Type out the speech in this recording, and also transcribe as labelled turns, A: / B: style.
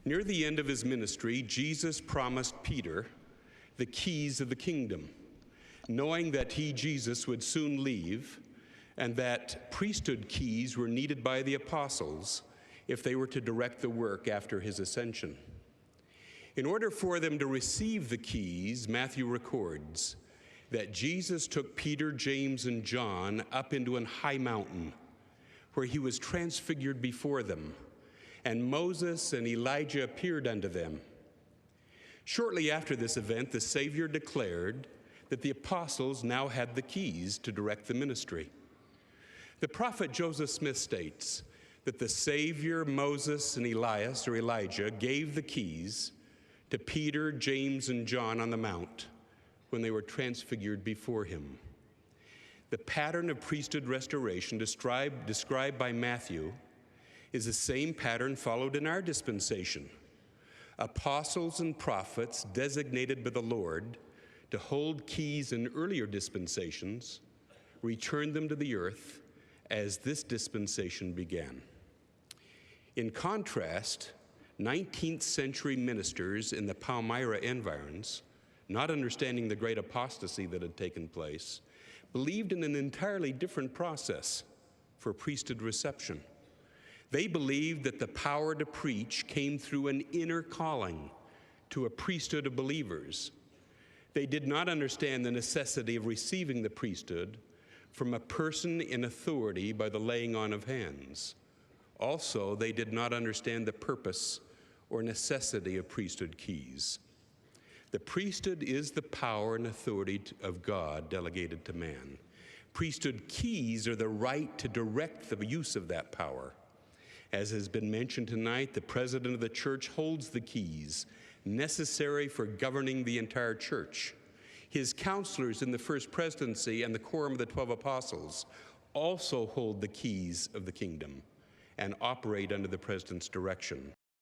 A: Near the end of his ministry, Jesus promised Peter the keys of the kingdom, knowing that he, Jesus, would soon leave and that priesthood keys were needed by the apostles if they were to direct the work after his ascension. In order for them to receive the keys, Matthew records that Jesus took Peter, James, and John up into an high mountain where he was transfigured before them, and Moses and Elijah appeared unto them. Shortly after this event, the Savior declared that the apostles now had the keys to direct the ministry. The prophet Joseph Smith states that the Savior, Moses, and Elias, or Elijah, gave the keys to Peter, James, and John on the Mount when they were transfigured before him. The pattern of priesthood restoration described by Matthew is the same pattern followed in our dispensation. Apostles and prophets designated by the Lord to hold keys in earlier dispensations returned them to the earth as this dispensation began. In contrast, 19th century ministers in the Palmyra environs, not understanding the great apostasy that had taken place, believed in an entirely different process for priesthood reception. They believed that the power to preach came through an inner calling to a priesthood of believers. They did not understand the necessity of receiving the priesthood from a person in authority by the laying on of hands. Also, they did not understand the purpose or necessity of priesthood keys. The priesthood is the power and authority of God delegated to man. Priesthood keys are the right to direct the use of that power. As has been mentioned tonight, the president of the church holds the keys necessary for governing the entire church. His counselors in the first presidency and the quorum of the 12 apostles also hold the keys of the kingdom and operate under the president's direction.